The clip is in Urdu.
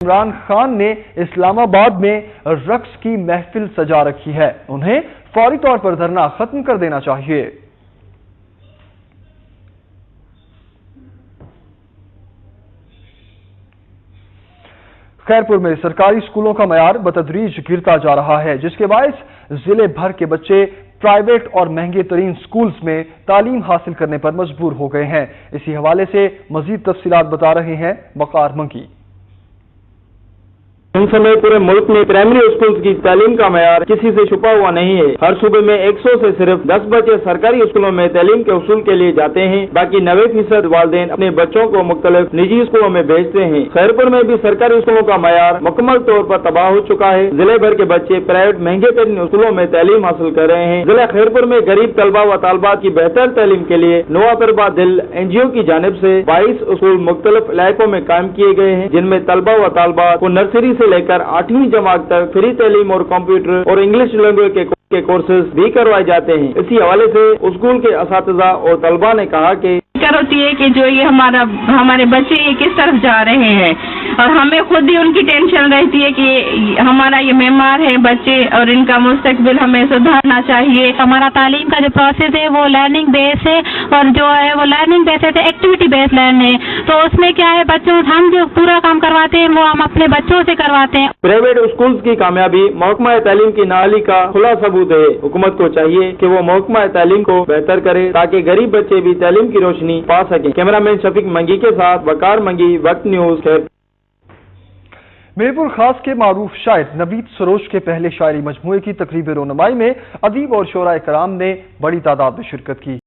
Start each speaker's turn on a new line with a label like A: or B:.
A: عمران خان نے اسلام آباد میں رقص کی محفل سجا رکھی ہے، انہیں فوری طور پر دھرنا ختم کر دینا چاہیے۔ خیرپور میں سرکاری سکولوں کا معیار بتدریج گرتا جا رہا ہے، جس کے باعث ضلع بھر کے بچے پرائیویٹ اور مہنگے ترین سکولز میں تعلیم حاصل کرنے پر مجبور ہو گئے ہیں۔ اسی حوالے سے مزید تفصیلات بتا رہے ہیں وقار منکی۔
B: ان سمے پورے ملک میں پرائمری اسکولز کی تعلیم کا معیار کسی سے چھپا ہوا نہیں ہے۔ ہر صوبے میں 100 سے صرف 10 بچے سرکاری اسکولوں میں تعلیم کے حصول کے لیے جاتے ہیں، باقی 90% والدین اپنے بچوں کو مختلف نجی اسکولوں میں بھیجتے ہیں۔ خیرپور میں بھی سرکاری اسکولوں کا معیار مکمل طور پر تباہ ہو چکا ہے۔ ضلع بھر کے بچے پرائیویٹ مہنگے ترین اسکولوں میں تعلیم حاصل کر رہے ہیں۔ ضلع خیرپور میں غریب طلبہ و طالبات کی بہتر تعلیم کے لیے نوا تربا دل NGO کی جانب سے 22 اسکول مختلف علاقوں میں قائم کیے گئے ہیں، جن میں طلبہ و طالبات کو نرسری سے لے کر 8ویں جماعت تک فری تعلیم اور کمپیوٹر اور انگلش لینگویج کے کورسز بھی کروائے جاتے ہیں۔ اسی حوالے سے اسکول کے اساتذہ اور طلبہ نے کہا کہ
C: ہوتی ہے کہ جو یہ ہمارے بچے یہ کس طرف جا رہے ہیں، اور ہمیں خود ہی ان کی ٹینشن رہتی ہے کہ ہمارا یہ معمار ہے بچے اور ان کا مستقبل ہمیں سدھارنا چاہیے۔
D: ہمارا تعلیم کا جو پروسیس ہے وہ لرننگ بیس ہے، اور جو ہے وہ لرننگ بیس ہے ایکٹیویٹی بیس لرن ہے، تو اس میں کیا ہے بچوں ہم جو پورا کام کرواتے ہیں وہ ہم اپنے بچوں سے کرواتے ہیں۔
B: پرائیویٹ اسکولز کی کامیابی محکمہ تعلیم کی نااہلی کا کھلا ثبوت ہے۔ حکومت کو چاہیے کہ وہ محکمہ تعلیم کو بہتر کرے تاکہ غریب بچے بھی تعلیم کی روشنی پا سکیں۔ کیمرامین شفیق منگی کے ساتھ وقار منگی، وقت نیوز۔
A: میرپور خاص کے معروف شاعر نوید سروش کے پہلے شاعری مجموعے کی تقریب رونمائی میں ادیب اور شعراء کرام نے بڑی تعداد میں شرکت کی۔